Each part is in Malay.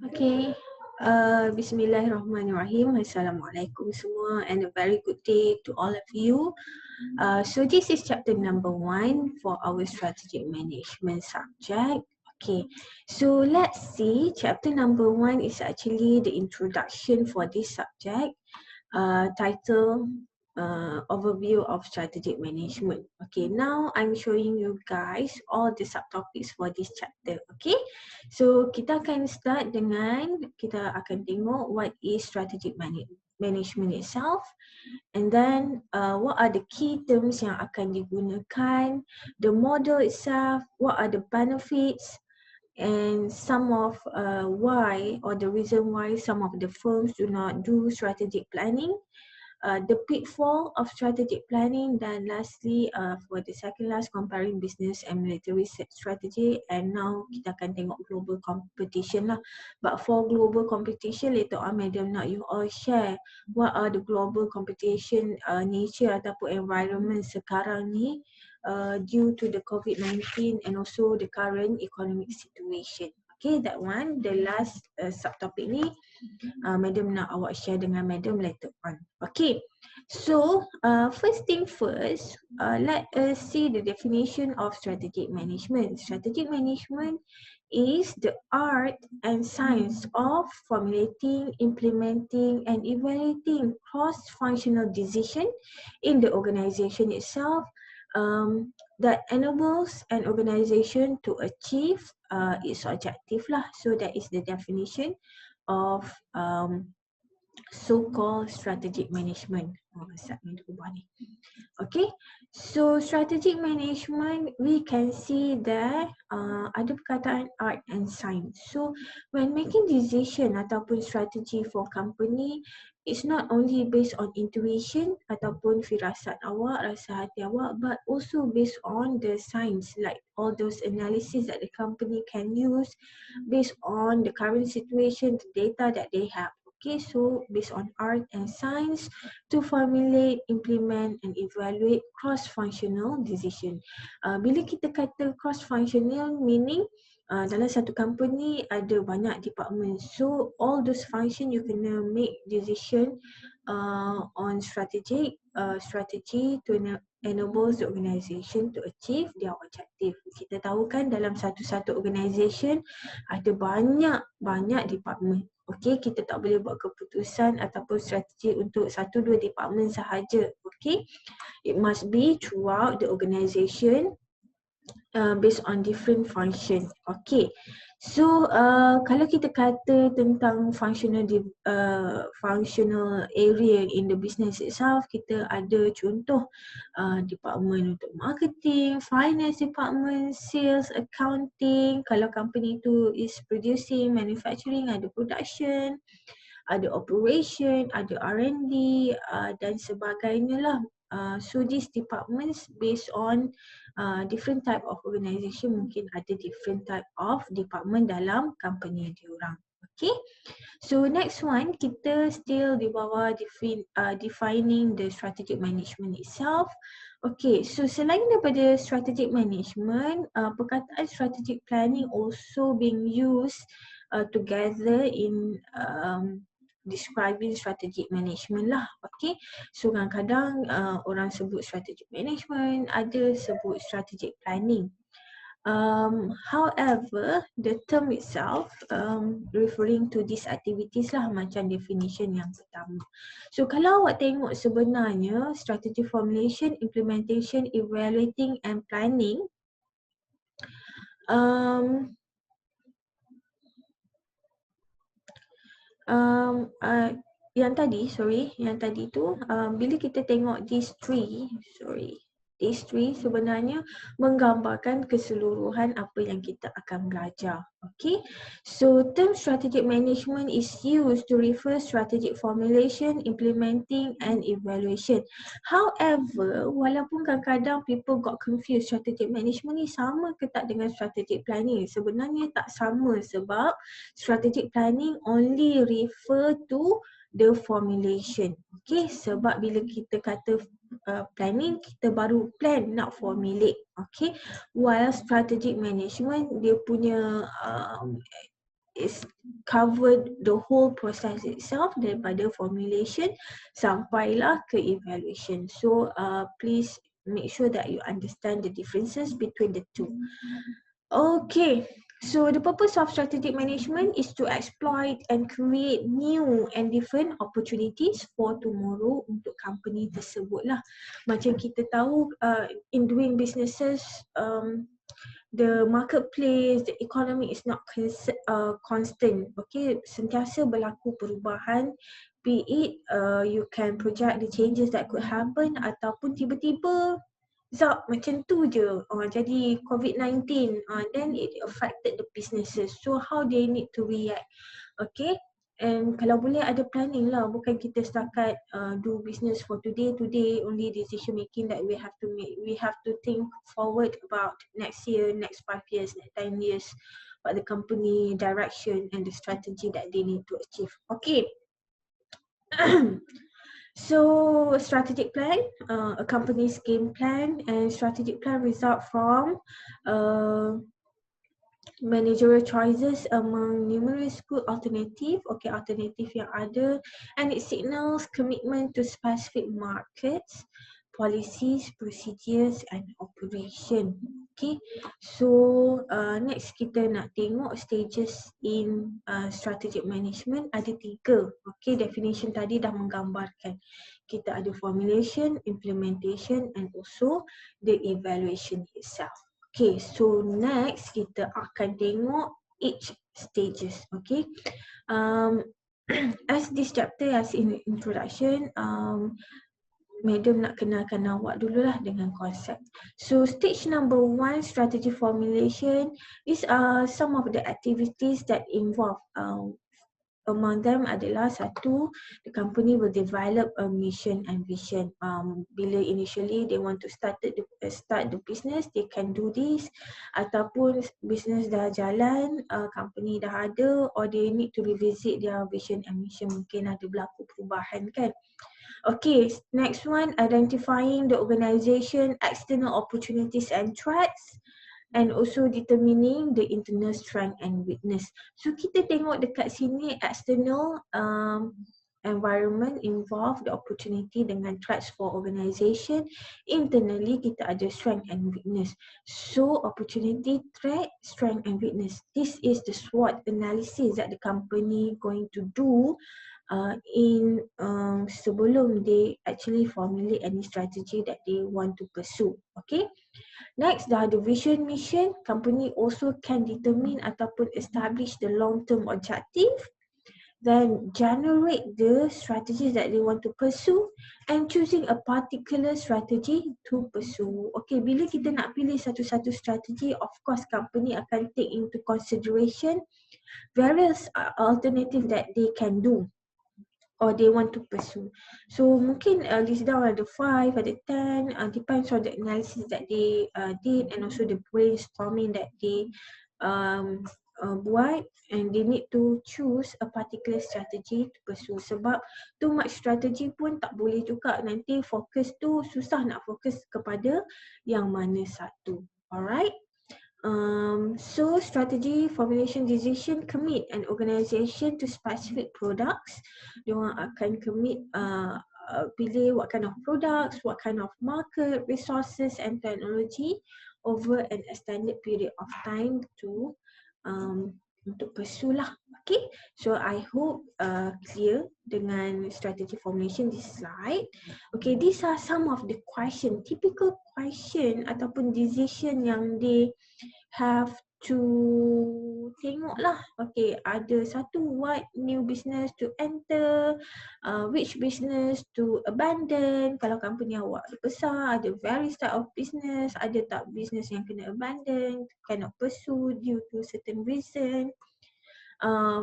Okay. Bismillahirrahmanirrahim. Assalamualaikum semua and a very good day to all of you. So this is chapter number 1 for our strategic management subject. Okay, so let's see. Chapter number 1 is actually the introduction for this subject. Title overview of strategic management. Okay, now I'm showing you guys all the subtopics for this chapter. Okay, so kita akan start dengan kita akan tengok what is strategic management itself, and then what are the key terms yang akan digunakan, the model itself, what are the benefits, and some of why or the reason why some of the firms do not do strategic planning, the pitfall of strategic planning, dan lastly for the second last, comparing business and military strategy. And now kita akan tengok global competition lah. But for global competition, later on Madam nak you all share what are the global competition nature ataupun environment sekarang ni due to the COVID-19 and also the current economic situation. Okay, that one, the last subtopic ni Madam nak awak share dengan Madam later on. Okay, so first thing first, let us see the definition of strategic management. Strategic management is the art and science of formulating, implementing and evaluating cross-functional decision in the organization itself that enables an organization to achieve its objective lah. So that is the definition of so-called strategic management. Okay, so strategic management, we can see that ada perkataan art and science. So when making decision ataupun strategy for company, it's not only based on intuition ataupun firasat awak, rasa hati awak, but also based on the science, like all those analysis that the company can use based on the current situation, the data that they have. Okay, so based on art and science to formulate, implement and evaluate cross-functional decision. Bila kita kata cross-functional, meaning dalam satu company ada banyak department. So all those function you kena make decision on strategy to enable the organisation to achieve their objective. Kita tahu kan dalam satu-satu organisation ada banyak department. Okay, kita tak boleh buat keputusan ataupun strategi untuk 1-2 department sahaja. Okay, it must be throughout the organisation based on different function. Okay, so kalau kita kata tentang functional area in the business itself, kita ada contoh department untuk marketing, finance department, sales, accounting. Kalau company tu is producing, manufacturing, ada production, ada operation, ada R&D dan sebagainya lah. So these departments based on different type of organisation, mungkin ada different type of department dalam company diorang. Okay, so next one, kita still di bawah defining the strategic management itself. Okay, so selain daripada strategic management, perkataan strategic planning also being used together in describing strategic management lah. Okay, so kadang-kadang orang sebut strategic management, ada sebut strategic planning. However, the term itself referring to these activities lah, macam definition yang pertama. So kalau awak tengok sebenarnya strategy formulation, implementation, evaluating and planning, yang tadi tu bila kita tengok these three sebenarnya menggambarkan keseluruhan apa yang kita akan belajar. Okay, so term strategic management is used to refer strategic formulation, implementing and evaluation. However, walaupun kadang-kadang people got confused, strategic management ni sama ke tak dengan strategic planning? Sebenarnya tak sama, sebab strategic planning only refer to the formulation. Okay, sebab bila kita kata planning, kita baru plan nak formulate. Okay, while strategic management dia punya is covered the whole process itself daripada formulation sampailah ke evaluation. So please make sure that you understand the differences between the two. Okay, so the purpose of strategic management is to exploit and create new and different opportunities for tomorrow untuk company tersebut lah. Macam kita tahu in doing businesses, the marketplace, the economy is not constant. Okay, sentiasa berlaku perubahan. Be it you can project the changes that could happen ataupun tiba-tiba Zap macam tu je, jadi COVID-19, then it affected the businesses. So how they need to react, okay? And kalau boleh ada planning lah, bukan kita setakat do business for today only decision making that we have to make. We have to think forward about next year, next 5 years, next 10 years, about the company direction and the strategy that they need to achieve. Okay. So strategic plan, a company's game plan, and strategic plan result from managerial choices among numerous good alternative, alternative yang ada, and it signals commitment to specific markets, policies, procedures and operation. Okay, so next kita nak tengok stages in strategic management. Ada 3. Okay, definition tadi dah menggambarkan. Kita ada formulation, implementation and also the evaluation itself. Okay, so next kita akan tengok each stages. Okay, as this chapter as in introduction, Madam nak kenalkan awak dululah dengan konsep. So stage number 1, strategy formulation, is some of the activities that involve. Among them adalah 1, the company will develop a mission and vision. Bila initially they want to start the business, they can do this. Ataupun business dah jalan, company dah ada, or they need to revisit their vision and mission. Mungkin ada berlaku perubahan kan. Okay, next one, identifying the organization, external opportunities and threats, and also determining the internal strength and weakness. So kita tengok dekat sini external environment involve the opportunity dengan threats for organization. Internally kita ada strength and weakness. So opportunity, threat, strength and weakness. This is the SWOT analysis that the company going to do in sebelum they actually formulate any strategy that they want to pursue. Okay. Next, the vision mission, company also can determine ataupun establish the long-term objective, then generate the strategies that they want to pursue and choosing a particular strategy to pursue. Okay, bila kita nak pilih satu-satu strategi, of course company akan take into consideration various alternative that they can do or they want to pursue. So mungkin list down ada 5, ada 10, depends on the analysis that they did and also the brainstorming that they buat, and they need to choose a particular strategy to pursue. Sebab too much strategy pun tak boleh juga, nanti fokus tu susah nak fokus kepada yang mana satu. Alright. So strategy, formulation, decision, commit an organization to specific products. Diorang akan commit pilih what kind of products, what kind of market, resources and technology over an extended period of time to untuk pursue lah. Okay, so I hope clear dengan strategy formulation this slide. Okay, these are some of the question, typical question ataupun decision yang they have to tengok lah. Okay, ada 1, what new business to enter, which business to abandon. Kalau company awak besar, ada various type of business, ada tak business yang kena abandon, cannot pursue due to certain reason.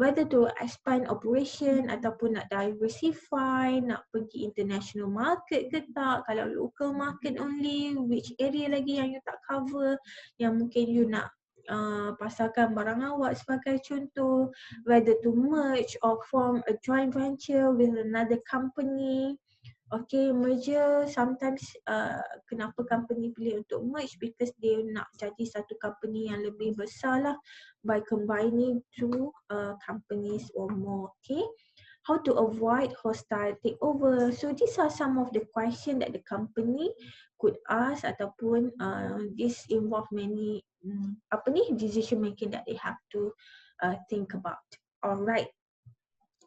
Whether to expand operation ataupun nak diversify, nak pergi international market ke tak. Kalau local market only, which area lagi yang you tak cover, yang mungkin you nak pasarkan barang awak sebagai contoh. Whether to merge or form a joint venture with another company. Okay, merger sometimes kenapa company pilih untuk merge because they nak jadi satu company yang lebih besar lah by combining two companies or more. Okay, how to avoid hostile takeover. So these are some of the questions that the company could ask ataupun this involve many decision making that they have to think about. Alright.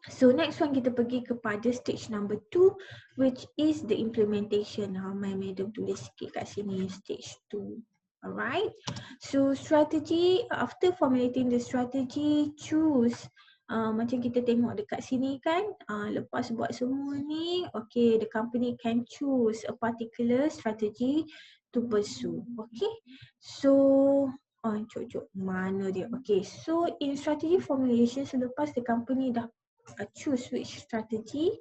So next one kita pergi kepada stage number 2 which is the implementation. My madam tulis sikit kat sini stage 2. Alright. So strategy, after formulating the strategy, choose macam kita tengok dekat sini kan, lepas buat semua ni, okay, the company can choose a particular strategy to pursue. Okay. So cuk mana dia? Okay, so in strategy formulation, selepas the company dah choose which strategy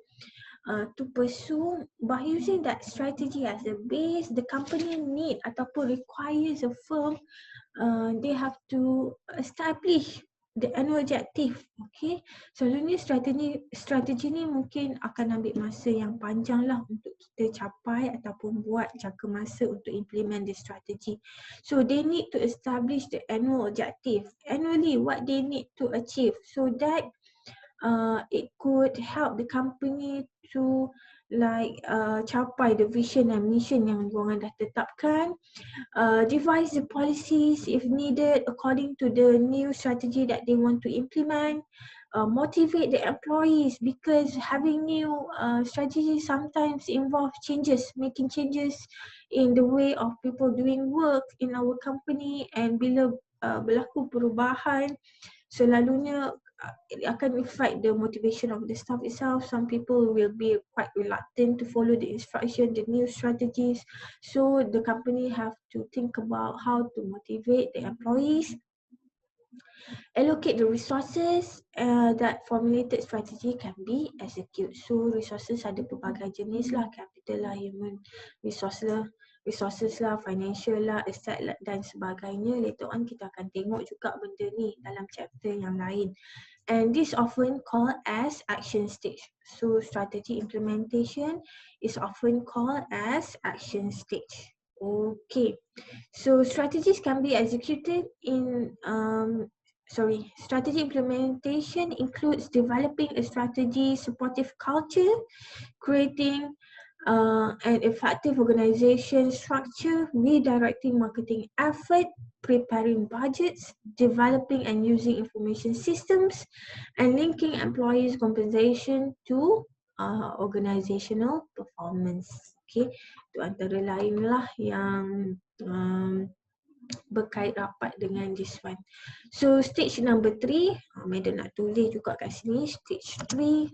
to pursue, by using that strategy as a base, the company need ataupun requires a firm, they have to establish the annual objective. Okay, selalunya strategi ni mungkin akan ambil masa yang panjang lah untuk kita capai ataupun buat jangka masa untuk implement the strategy. So they need to establish the annual objective annually, what they need to achieve, so that it could help the company to capai the vision and mission yang diorang dah tetapkan. Devise the policies if needed according to the new strategy that they want to implement. Motivate the employees because having new strategies sometimes involve changes, making changes in the way of people doing work in our company, and bila berlaku perubahan, selalunya it akan affect the motivation of the staff itself. Some people will be quite reluctant to follow the instruction, the new strategies. So the company have to think about how to motivate the employees. Allocate the resources that formulated strategy can be executed. So resources ada pelbagai jenis lah, capital lah, human resources lah, financial lah, asset lah dan sebagainya. Later on kita akan tengok juga benda ni dalam chapter yang lain. And this often called as action stage. So strategy implementation is often called as action stage. Okay, so strategies can be executed in strategy implementation includes developing a strategy supportive culture, creating an effective organization structure, redirecting marketing effort, preparing budgets, developing and using information systems, and linking employees' compensation to organizational performance. Okay, itu antara lain lah yang berkait rapat dengan this one. So stage number 3, madam nak tulis juga kat sini, stage 3.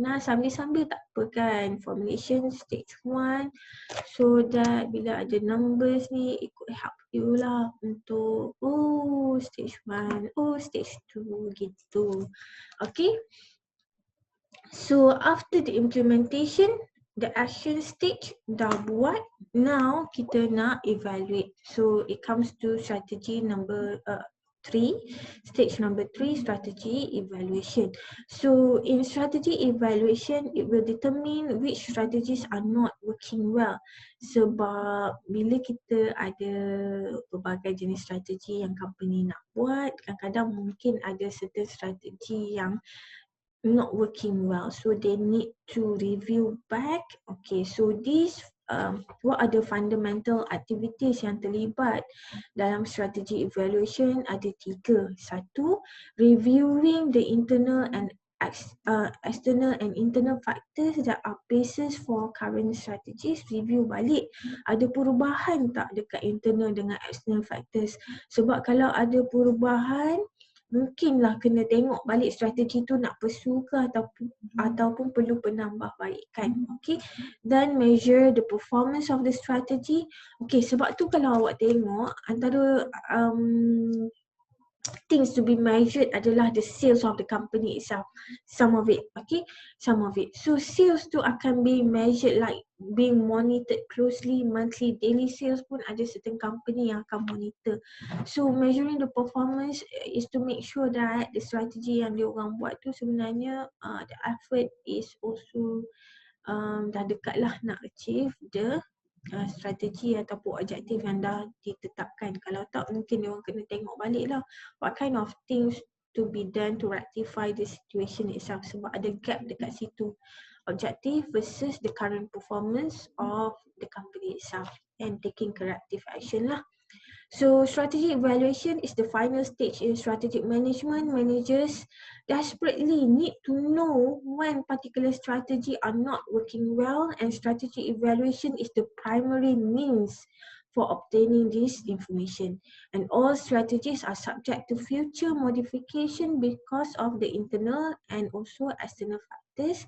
Nah, sambil-sambil tak apa kan, formulation stage 1, so that bila ada numbers ni it could help you lah untuk stage 1, stage 2 gitu. Okay, so after the implementation, the action stage dah buat, now kita nak evaluate. So it comes to strategy number 3, stage number 3, strategy evaluation. So in strategy evaluation, it will determine which strategies are not working well. Sebab bila kita ada berbagai jenis strategi yang company nak buat, kadang-kadang mungkin ada certain strategi yang not working well, so they need to review back. Okay, so these what are the fundamental activities yang terlibat dalam strategy evaluation? Ada 3. 1, reviewing the internal and external and internal factors that are basis for current strategies. Review balik ada perubahan tak dekat internal dengan external factors, sebab kalau ada perubahan mungkinlah kena tengok balik strategi tu nak pursue ke ataupun perlu penambahbaikan. Okay, then measure the performance of the strategy. Okay, sebab tu kalau awak tengok antara things to be measured adalah the sales of the company itself, some of it. Okay, some of it. So sales tu akan be measured, like being monitored closely, monthly, daily sales pun ada certain company yang akan monitor. So measuring the performance is to make sure that the strategy yang diorang buat tu sebenarnya the effort is also dah dekat lah nak achieve the strategi ataupun objektif yang dah ditetapkan. Kalau tak, mungkin dia orang kena tengok balik lah what kind of things to be done to rectify the situation itself, sebab ada gap dekat situ, objective versus the current performance of the company itself, and taking corrective action lah. So strategic evaluation is the final stage in strategic management. Managers desperately need to know when particular strategy are not working well, and strategic evaluation is the primary means for obtaining this information. And all strategies are subject to future modification because of the internal and also external factors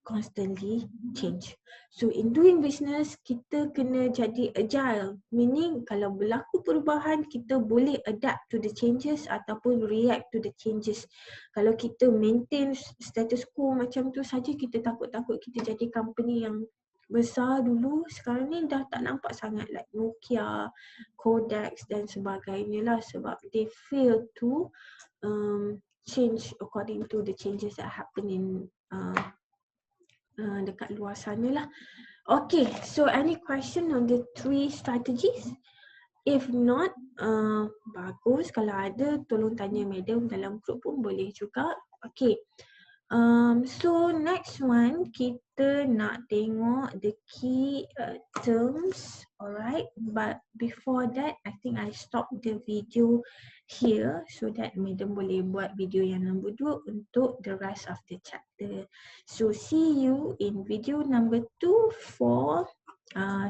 constantly change. So in doing business, kita kena jadi agile, meaning kalau berlaku perubahan, kita boleh adapt to the changes ataupun react to the changes. Kalau kita maintain status quo macam tu saja, kita takut-takut kita jadi company yang besar dulu, sekarang ni dah tak nampak sangat like Nokia, Kodak dan sebagainya lah, sebab they fail to change according to the changes that happen in dekat luar sana lah. Okay, so any question on the 3 strategies? If not, bagus. Kalau ada, tolong tanya madam dalam group pun boleh juga. Okay. So next one, kita nak tengok the key terms. Alright, but before that, I think I stop the video here so that madam boleh buat video yang nombor 2 untuk the rest of the chapter. So see you in video number 2 for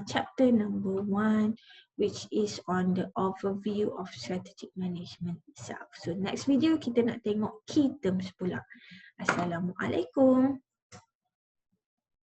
chapter number 1, which is on the overview of strategic management itself. So next video kita nak tengok key terms pula. Assalamualaikum.